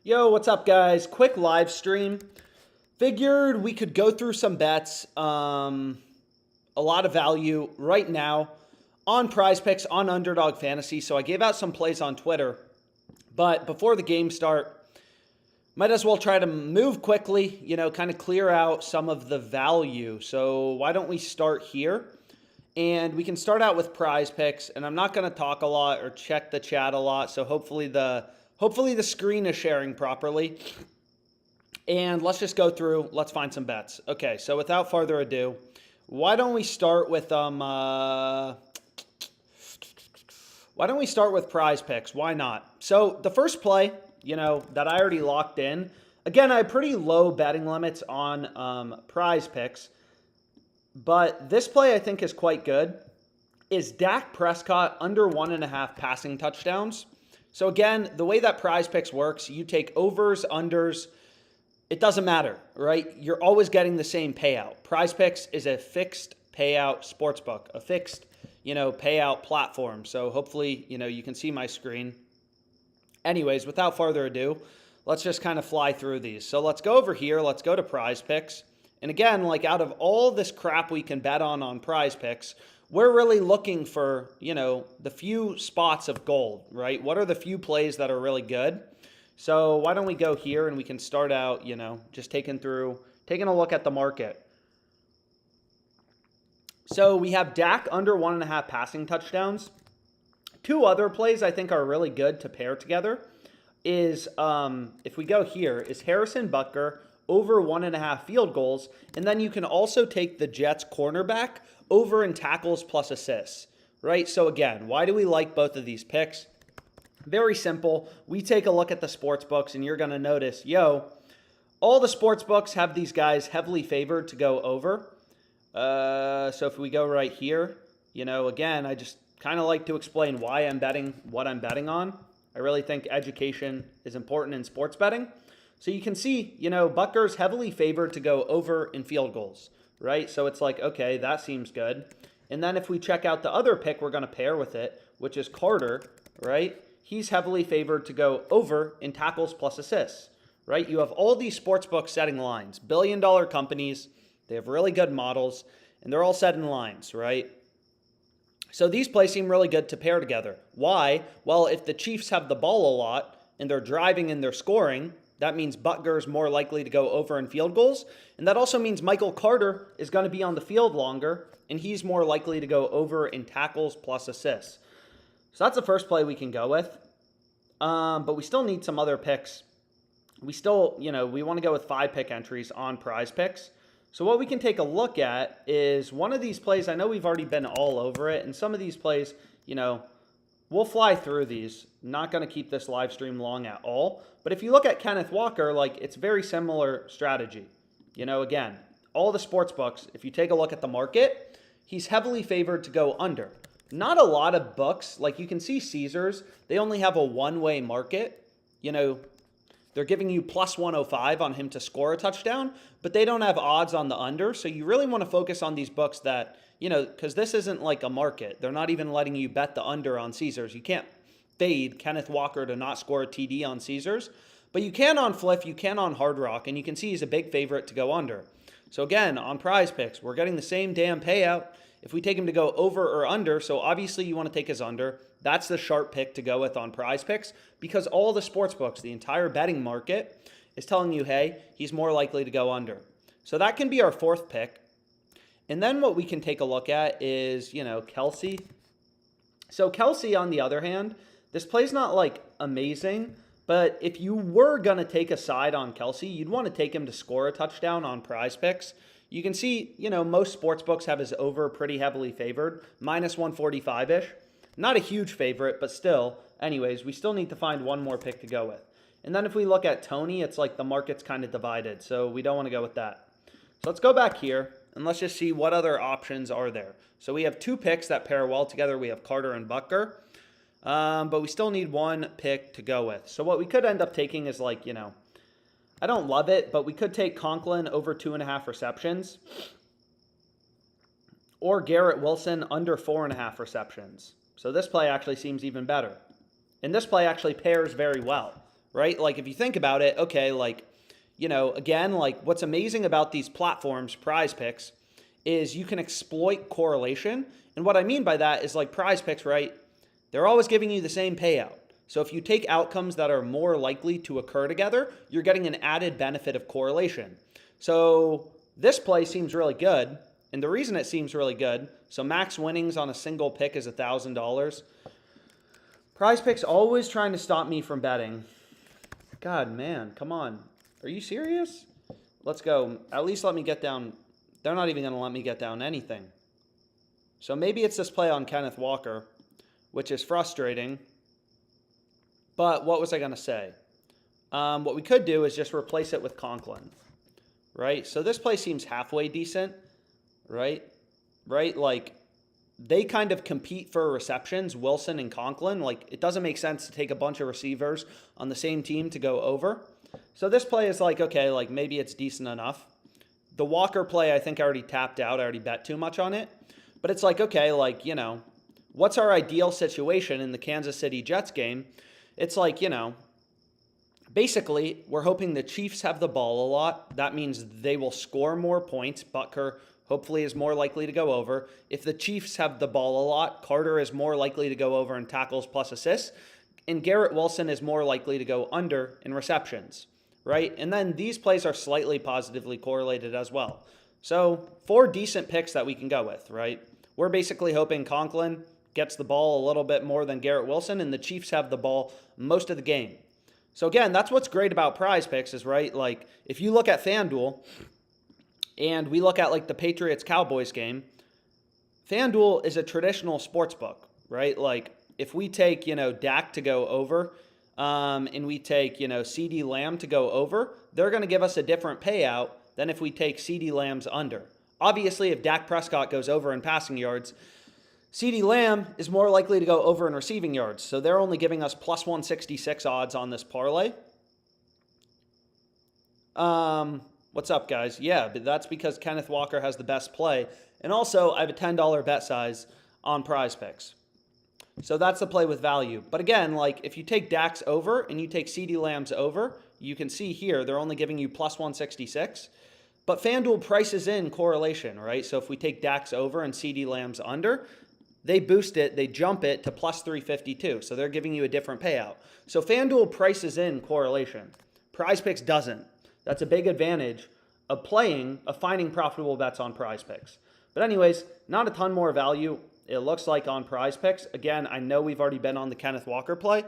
Yo, what's up, guys? Quick live stream. Figured we could go through some bets. A lot of value right now on PrizePicks, on Underdog Fantasy. So I gave out some plays on Twitter. But before the game start, might as well try to move quickly, kind of clear out some of the value. So why don't we start here? And we can start out with PrizePicks. And I'm not going to talk a lot or check the chat a lot. So hopefully the screen is sharing properly. And let's just go through. Let's find some bets. Okay, so without further ado, why don't we start with PrizePicks? Why not? So the first play, that I already locked in. Again, I have pretty low betting limits on PrizePicks, but this play I think is quite good. Is Dak Prescott under 1.5 passing touchdowns? So again, the way that PrizePicks works, you take overs, unders. It doesn't matter, right? You're always getting the same payout. PrizePicks is a fixed payout sportsbook, a fixed, payout platform. So hopefully, you can see my screen. Anyways, without further ado, let's just kind of fly through these. So let's go over here. Let's go to PrizePicks. And again, like out of all this crap we can bet on PrizePicks, we're really looking for, the few spots of gold, right? What are the few plays that are really good? So why don't we go here and we can start out, just taking a look at the market. So we have Dak under 1.5 passing touchdowns. Two other plays I think are really good to pair together is, if we go here, is Harrison Butker over 1.5 field goals. And then you can also take the Jets cornerback over in tackles plus assists, right? So again, why do we like both of these picks? Very simple. We take a look at the sports books and you're going to notice, all the sports books have these guys heavily favored to go over. So if we go right here, again, I just kind of like to explain why I'm betting what I'm betting on. I really think education is important in sports betting. So you can see, Butker's heavily favored to go over in field goals, right? So it's like, okay, that seems good. And then if we check out the other pick we're going to pair with it, which is Carter, right? He's heavily favored to go over in tackles plus assists, right? You have all these sports books setting lines, billion-dollar companies. They have really good models, and they're all setting lines, right? So these plays seem really good to pair together. Why? Well, if the Chiefs have the ball a lot and they're driving and they're scoring, that means Butker's more likely to go over in field goals. And that also means Michael Carter is going to be on the field longer, and he's more likely to go over in tackles plus assists. So that's the first play we can go with. But we still need some other picks. We still, we want to go with 5 pick entries on PrizePicks. So what we can take a look at is one of these plays. I know we've already been all over it. And some of these plays, we'll fly through these. Not going to keep this live stream long at all. But if you look at Kenneth Walker, it's very similar strategy. Again, all the sports books, if you take a look at the market, he's heavily favored to go under. Not a lot of books. Like you can see Caesars, they only have a one-way market. They're giving you plus 105 on him to score a touchdown, but they don't have odds on the under. So you really want to focus on these books that, because this isn't like a market. They're not even letting you bet the under on Caesars. You can't fade Kenneth Walker to not score a TD on Caesars, but you can on Fliff, you can on Hard Rock, and you can see he's a big favorite to go under. So again, on PrizePicks, we're getting the same damn payout if we take him to go over or under. So obviously you want to take his under. That's the sharp pick to go with on PrizePicks because all the sports books, the entire betting market is telling you, hey, he's more likely to go under. So that can be our fourth pick. And then what we can take a look at is, Kelsey. So Kelsey, on the other hand, this play's not amazing, but if you were going to take a side on Kelsey, you'd want to take him to score a touchdown on PrizePicks. You can see, most sports books have his over pretty heavily favored, minus 145-ish. Not a huge favorite, but still. Anyways, we still need to find one more pick to go with. And then if we look at Tony, it's like the market's kind of divided, so we don't want to go with that. So let's go back here, and let's just see what other options are there. So we have 2 picks that pair well together. We have Carter and Butker, but we still need one pick to go with. So what we could end up taking is I don't love it, but we could take Conklin over 2.5 receptions. Or Garrett Wilson under 4.5 receptions. So this play actually seems even better. And this play actually pairs very well, right? Like, if you think about it, okay, like, you know, again, like, what's amazing about these platforms, PrizePicks, is you can exploit correlation. And what I mean by that is, like, PrizePicks, right? They're always giving you the same payout. So if you take outcomes that are more likely to occur together, you're getting an added benefit of correlation. So this play seems really good. And the reason it seems really good, so max winnings on a single pick is $1,000. PrizePicks always trying to stop me from betting. God, man, come on. Are you serious? Let's go. At least let me get down. They're not even going to let me get down anything. So maybe it's this play on Kenneth Walker, which is frustrating. But what was I going to say? What we could do is just replace it with Conklin, right? So this play seems halfway decent, right? Right? Like, they kind of compete for receptions, Wilson and Conklin. Like, it doesn't make sense to take a bunch of receivers on the same team to go over. So this play is like, okay, like maybe it's decent enough. The Walker play, I think I already tapped out. I already bet too much on it. But it's like, okay, like, you know, what's our ideal situation in the Kansas City Jets game? It's like, you know, basically, we're hoping the Chiefs have the ball a lot. That means they will score more points. Butker hopefully is more likely to go over. If the Chiefs have the ball a lot, Carter is more likely to go over in tackles plus assists. And Garrett Wilson is more likely to go under in receptions, right? And then these plays are slightly positively correlated as well. So 4 decent picks that we can go with, right? We're basically hoping Conklin gets the ball a little bit more than Garrett Wilson, and the Chiefs have the ball most of the game. So again, that's what's great about PrizePicks is, right, like, if you look at FanDuel, and we look at, like, the Patriots-Cowboys game, FanDuel is a traditional sports book, right? Like, if we take, you know, Dak to go over, and we take, you know, CeeDee Lamb to go over, they're going to give us a different payout than if we take CeeDee Lamb's under. Obviously, if Dak Prescott goes over in passing yards, CeeDee Lamb is more likely to go over in receiving yards. So they're only giving us plus 166 odds on this parlay. What's up, guys? Yeah, but that's because Kenneth Walker has the best play. And also, I have a $10 bet size on PrizePicks. So that's the play with value. But again, like, if you take Dak's over and you take CeeDee Lamb's over, you can see here they're only giving you plus 166. But FanDuel prices in correlation, right? So if we take Dak's over and CeeDee Lamb's under, they boost it, they jump it to plus 352. So they're giving you a different payout. So FanDuel prices in correlation. PrizePicks doesn't. That's a big advantage of finding profitable bets on PrizePicks. But anyways, not a ton more value, it looks like, on PrizePicks. Again, I know we've already been on the Kenneth Walker play.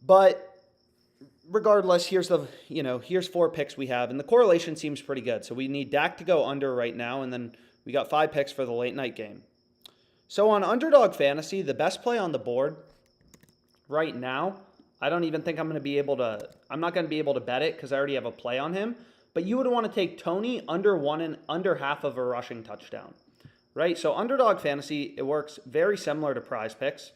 But regardless, here's 4 picks we have, and the correlation seems pretty good. So we need Dak to go under right now, and then we got 5 picks for the late night game. So on Underdog Fantasy, the best play on the board right now, I don't even think I'm not going to be able to bet it because I already have a play on him. But you would want to take Tony under half of a rushing touchdown, right? So Underdog Fantasy, it works very similar to PrizePicks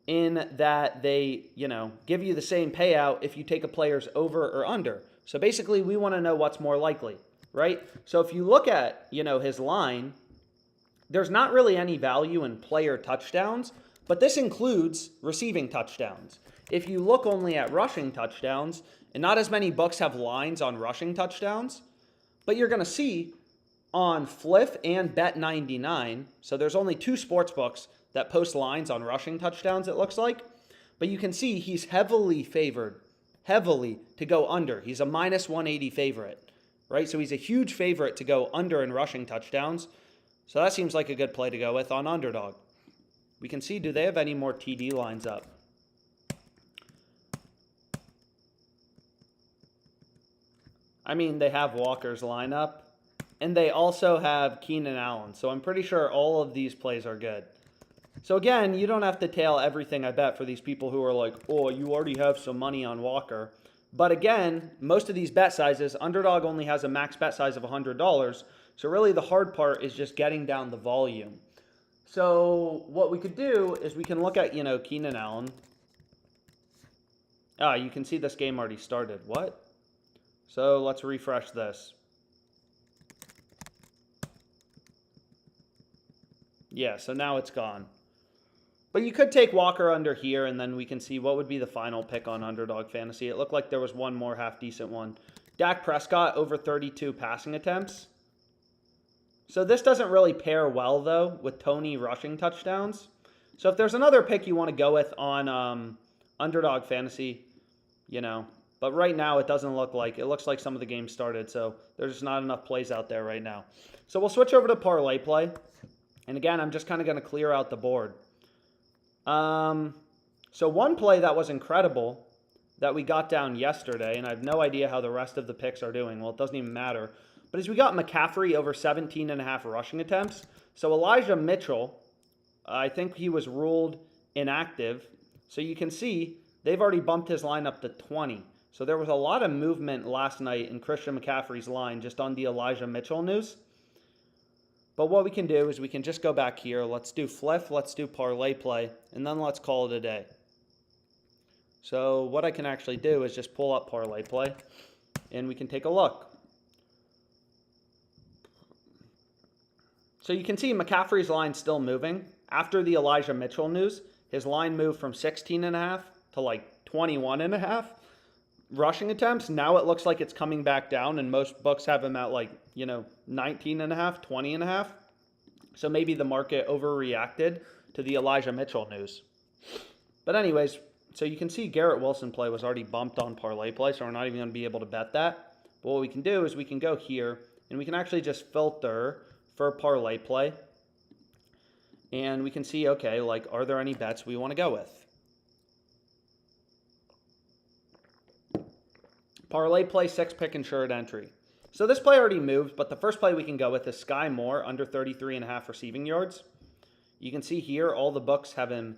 in that they, you know, give you the same payout if you take a player's over or under. So basically, we want to know what's more likely, right? So if you look at, you know, his line, there's not really any value in player touchdowns, but this includes receiving touchdowns. If you look only at rushing touchdowns, and not as many books have lines on rushing touchdowns, but you're going to see on Fliff and Bet99, so there's only 2 sports books that post lines on rushing touchdowns, it looks like, but you can see he's heavily favored to go under. He's a minus 180 favorite, right? So he's a huge favorite to go under in rushing touchdowns. So that seems like a good play to go with on Underdog. We can see, do they have any more TD lines up? I mean, they have Walker's lineup, and they also have Keenan Allen. So I'm pretty sure all of these plays are good. So again, you don't have to tail everything I bet for these people who are like, oh, you already have some money on Walker. But again, most of these bet sizes, Underdog only has a max bet size of $100. So really the hard part is just getting down the volume. So what we could do is we can look at, you know, Keenan Allen. You can see this game already started. What? So let's refresh this. Yeah, so now it's gone. But you could take Walker under here, and then we can see what would be the final pick on Underdog Fantasy. It looked like there was one more half-decent one. Dak Prescott over 32 passing attempts. So this doesn't really pair well, though, with Tony rushing touchdowns. So if there's another pick you want to go with on Underdog Fantasy, you know. But right now, it doesn't look like. It looks like some of the games started, so there's just not enough plays out there right now. So we'll switch over to ParlayPlay. And again, I'm just kind of going to clear out the board. So one play that was incredible that we got down yesterday, and I have no idea how the rest of the picks are doing. Well, it doesn't even matter. But as we got McCaffrey over 17.5 rushing attempts. So Elijah Mitchell, I think he was ruled inactive. So you can see they've already bumped his line up to 20. So there was a lot of movement last night in Christian McCaffrey's line just on the Elijah Mitchell news. But what we can do is we can just go back here. Let's do Fliff, let's do ParlayPlay, and then let's call it a day. So what I can actually do is just pull up ParlayPlay, and we can take a look. So you can see McCaffrey's line still moving. After the Elijah Mitchell news, his line moved from 16.5 to like 21.5 rushing attempts. Now it looks like it's coming back down, and most books have him at like, 19.5, 20.5. So maybe the market overreacted to the Elijah Mitchell news. But anyways, so you can see Garrett Wilson play was already bumped on ParlayPlay, so we're not even going to be able to bet that. But what we can do is we can go here, and we can actually just filter for ParlayPlay. And we can see, okay, like, are there any bets we want to go with? ParlayPlay 6-pick insured entry. So this play already moved, but the first play we can go with is Sky Moore under 33.5 receiving yards. You can see here all the books have him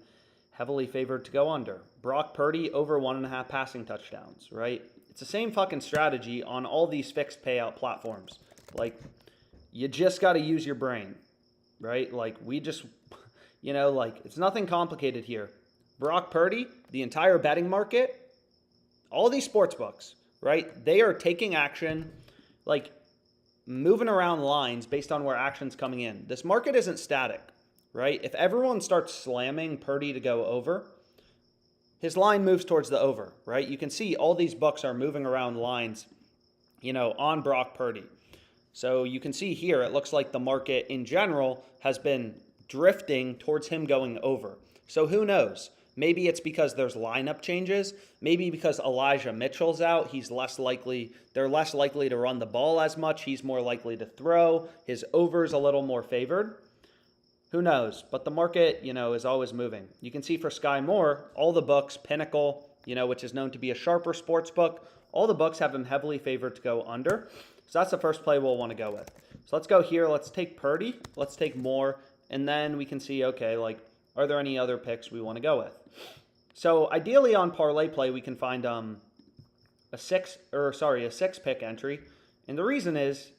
heavily favored to go under. Brock Purdy over 1.5 passing touchdowns, right? It's the same fucking strategy on all these fixed payout platforms. Like, you just got to use your brain, right? Like, we just, it's nothing complicated here. Brock Purdy, the entire betting market, all these sports books, right? They are taking action, like moving around lines based on where action's coming in. This market isn't static, right? If everyone starts slamming Purdy to go over, his line moves towards the over, right? You can see all these books are moving around lines, on Brock Purdy. So you can see here, it looks like the market in general has been drifting towards him going over. So who knows? Maybe it's because there's lineup changes. Maybe because Elijah Mitchell's out, they're less likely to run the ball as much. He's more likely to throw. His over's a little more favored. Who knows? But the market, is always moving. You can see for Sky Moore, all the books, Pinnacle, which is known to be a sharper sports book, all the books have him heavily favored to go under. So that's the first play we'll want to go with. So let's go here. Let's take Purdy. Let's take Moore. And then we can see, okay, like, are there any other picks we want to go with? So ideally on ParlayPlay, we can find a 6-pick entry. And the reason is,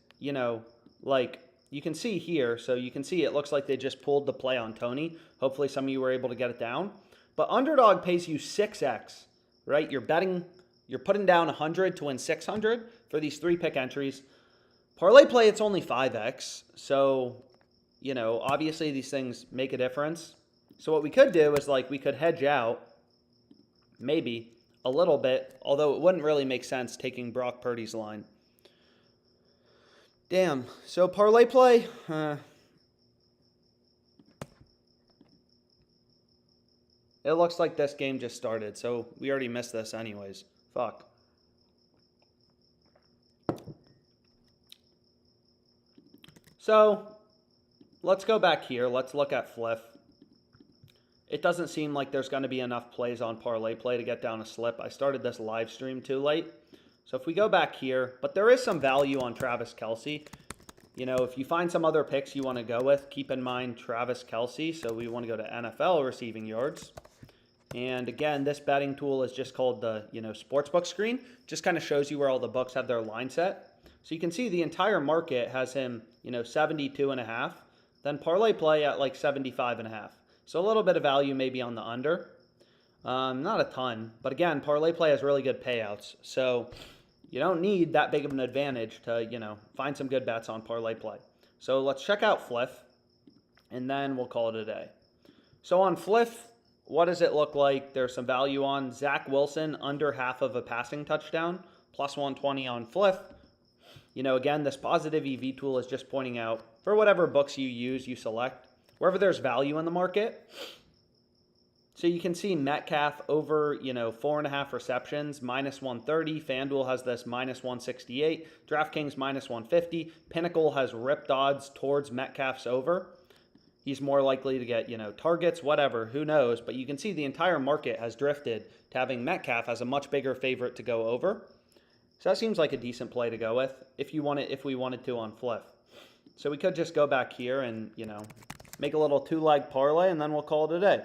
like you can see here, so you can see it looks like they just pulled the play on Tony. Hopefully some of you were able to get it down. But Underdog pays you 6x, right? You're putting down 100 to win 600 for these 3-pick entries. ParlayPlay, it's only 5x. So, obviously these things make a difference. So what we could do is we could hedge out maybe a little bit, although it wouldn't really make sense taking Brock Purdy's line. Damn. So ParlayPlay, it looks like this game just started, so we already missed this anyways. Fuck. So let's go back here. Let's look at Fliff. It doesn't seem like there's going to be enough plays on ParlayPlay to get down a slip. I started this live stream too late. So if we go back here, but there is some value on Travis Kelce. If you find some other picks you want to go with, keep in mind Travis Kelce. So we want to go to NFL receiving yards. And again, this betting tool is just called the, sportsbook screen. Just kind of shows you where all the books have their line set. So you can see the entire market has him, 72.5. Then ParlayPlay at like 75.5. So a little bit of value maybe on the under. Not a ton. But again, ParlayPlay has really good payouts. So you don't need that big of an advantage to, find some good bets on ParlayPlay. So let's check out Fliff. And then we'll call it a day. So on Fliff, what does it look like? There's some value on Zach Wilson, under half of a passing touchdown, plus 120 on Fliff. You know, again, this positive EV tool is just pointing out, for whatever books you use, you select, wherever there's value in the market. So you can see Metcalf over, 4.5 receptions, minus 130. FanDuel has this minus 168. DraftKings minus 150. Pinnacle has ripped odds towards Metcalf's over. He's more likely to get, targets, whatever, who knows. But you can see the entire market has drifted to having Metcalf as a much bigger favorite to go over. So that seems like a decent play to go with if we wanted to on Fliff. So we could just go back here and, make a little 2-leg parlay, and then we'll call it a day.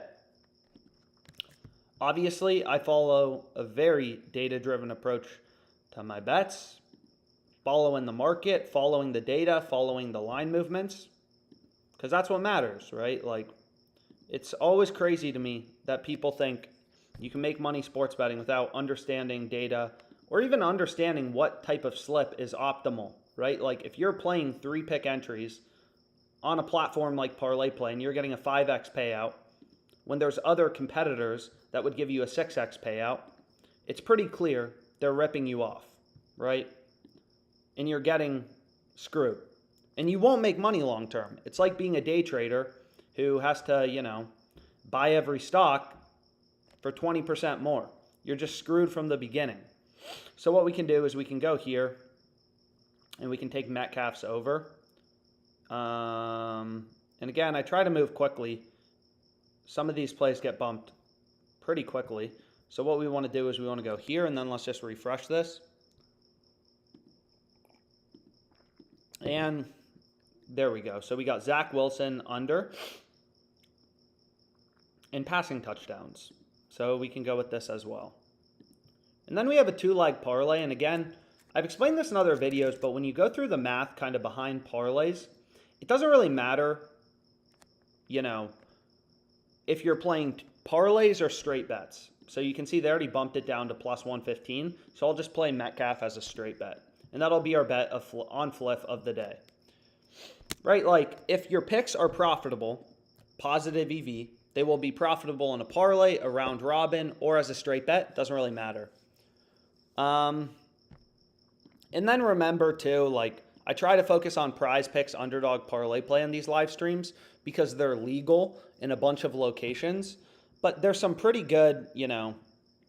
Obviously, I follow a very data-driven approach to my bets, following the market, following the data, following the line movements, because that's what matters, right? Like, it's always crazy to me that people think you can make money sports betting without understanding data or even understanding what type of slip is optimal, right? Like, if you're playing 3-pick entries on a platform like ParlayPlay and you're getting a 5x payout, when there's other competitors that would give you a 6x payout, it's pretty clear they're ripping you off, right? And you're getting screwed. And you won't make money long term. It's like being a day trader who has to, buy every stock for 20% more. You're just screwed from the beginning. So what we can do is we can go here and we can take Metcalf's over. And again, I try to move quickly. Some of these plays get bumped pretty quickly. So what we want to do is we want to go here, and then let's just refresh this. And there we go. So we got Zach Wilson under and passing touchdowns. So we can go with this as well. And then we have a 2-leg parlay. And again, I've explained this in other videos, but when you go through the math kind of behind parlays, it doesn't really matter, if you're playing parlays or straight bets. So you can see they already bumped it down to plus 115. So I'll just play Metcalf as a straight bet. And that'll be our bet on Fliff of the day. Right, like if your picks are profitable, positive EV, they will be profitable in a parlay, a round robin, or as a straight bet. Doesn't really matter. And then remember too, like I try to focus on PrizePicks, Underdog ParlayPlay in these live streams because they're legal in a bunch of locations. But there's some pretty good,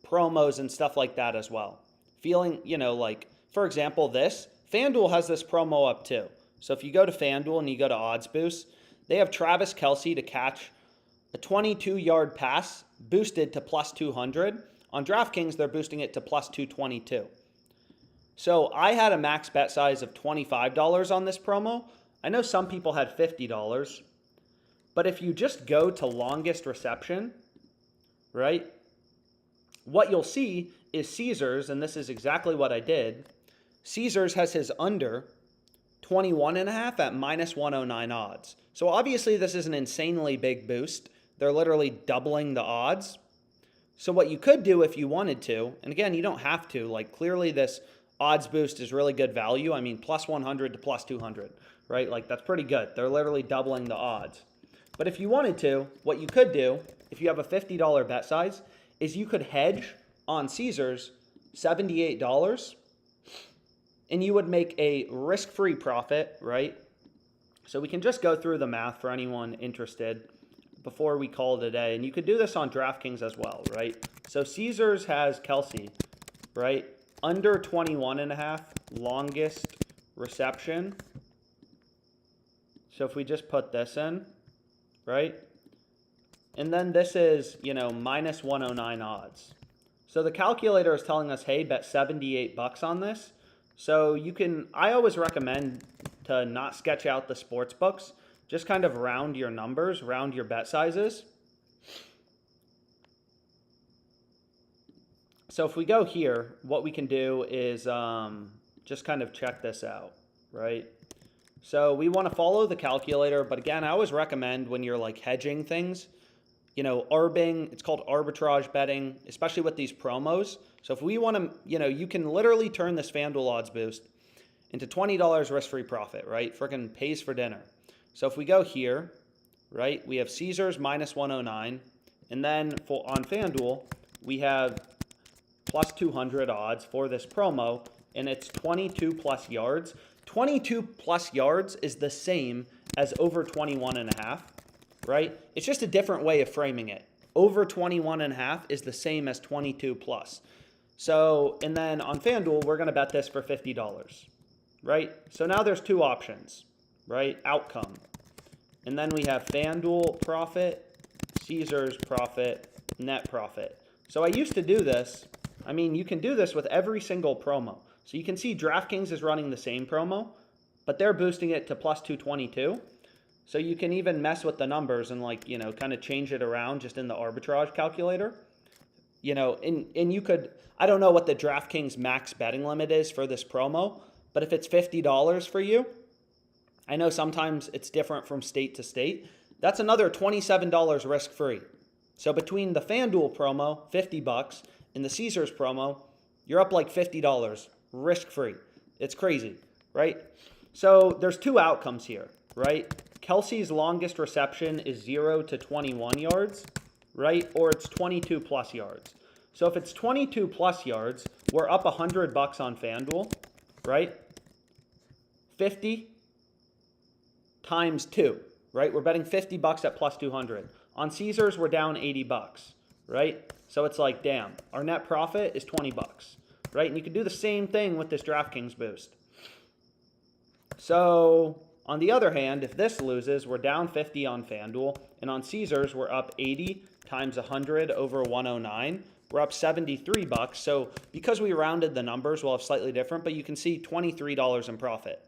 promos and stuff like that as well. Like, for example, FanDuel has this promo up too. So if you go to FanDuel and you go to Odds Boost, they have Travis Kelce to catch a 22-yard pass boosted to plus 200. On DraftKings, they're boosting it to plus 222. So I had a max bet size of $25 on this promo. I know some people had $50. But if you just go to longest reception, right, what you'll see is Caesars, and this is exactly what I did. Caesars has his under 21.5 at minus 109 odds. So obviously this is an insanely big boost. They're literally doubling the odds. So what you could do if you wanted to, and again, you don't have to, like clearly this odds boost is really good value. I mean, plus 100 to plus 200, right? Like that's pretty good. They're literally doubling the odds. But if you wanted to, what you could do, if you have a $50 bet size, is you could hedge on Caesars $78, and you would make a risk-free profit, right? So we can just go through the math for anyone interested before we call it a day. And you could do this on DraftKings as well, right? So Caesars has Kelce, right? Under 21.5, longest reception. So if we just put this in, right? And then this is, minus 109 odds. So the calculator is telling us, hey, bet $78 on this. So I always recommend to not sketch out the sports books. Just kind of round your numbers, round your bet sizes. So if we go here, what we can do is just kind of check this out, right? So we want to follow the calculator, but again, I always recommend when you're like hedging things, arbing, it's called arbitrage betting, especially with these promos. So if we want to, you can literally turn this FanDuel odds boost into $20 risk-free profit, right? Freaking pays for dinner. So if we go here, right? We have Caesars minus 109. And then on FanDuel, we have plus 200 odds for this promo, and it's 22 plus yards. 22 plus yards is the same as over 21.5, right? It's just a different way of framing it. Over 21.5 is the same as 22 plus. So, and then on FanDuel, we're going to bet this for $50, right? So now there's two options, right? Outcome. And then we have FanDuel profit, Caesars profit, net profit. So I used to do this. I mean, you can do this with every single promo. So you can see DraftKings is running the same promo, but they're boosting it to plus 222. So you can even mess with the numbers and kind of change it around just in the arbitrage calculator. And you could, I don't know what the DraftKings max betting limit is for this promo, but if it's $50 for you, I know sometimes it's different from state to state. That's another $27 risk-free. So between the FanDuel promo, $50, and the Caesars promo, you're up like $50 risk-free. It's crazy, right? So there's two outcomes here, right? Kelsey's longest reception is 0 to 21 yards, right? Or it's 22 plus yards. So if it's 22 plus yards, we're up $100 on FanDuel, right? 50 times 2, right? We're betting $50 at plus 200. On Caesars, we're down $80, right? So it's like, damn, our net profit is $20, right? And you can do the same thing with this DraftKings boost. So on the other hand, if this loses, we're down 50 on FanDuel, and on Caesars, we're up 80 times 100 over 109. We're up $73. So because we rounded the numbers, we'll have slightly different, but you can see $23 in profit.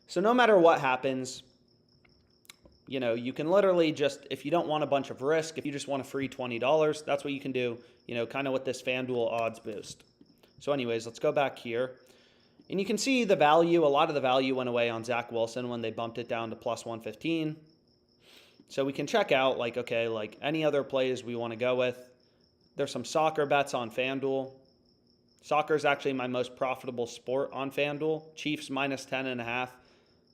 So no matter what happens, you can literally just, if you don't want a bunch of risk, if you just want a free $20, that's what you can do, kind of with this FanDuel odds boost. So anyways, let's go back here. And you can see the value, a lot of the value went away on Zach Wilson when they bumped it down to plus 115. So we can check out, any other plays we want to go with. There's some soccer bets on FanDuel. Soccer is actually my most profitable sport on FanDuel. Chiefs minus 10.5.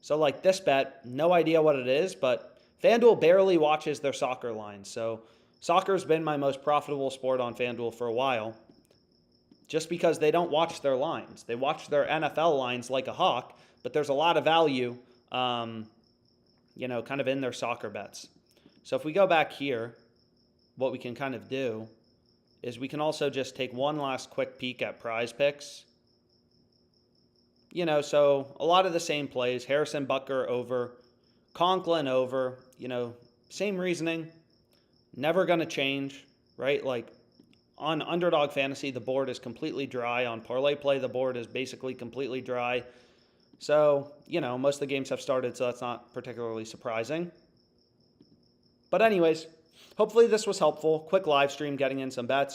So this bet, no idea what it is, but FanDuel barely watches their soccer lines. So soccer's been my most profitable sport on FanDuel for a while, just because they don't watch their lines. They watch their NFL lines like a hawk, but there's a lot of value, kind of in their soccer bets. So if we go back here, what we can kind of do is we can also just take one last quick peek at PrizePicks. So a lot of the same plays. Harrison Butker over, Conklin over, same reasoning. Never going to change, right? On Underdog Fantasy, the board is completely dry. On ParlayPlay, the board is basically completely dry. So, most of the games have started, so that's not particularly surprising. But anyways, hopefully this was helpful. Quick live stream getting in some bets.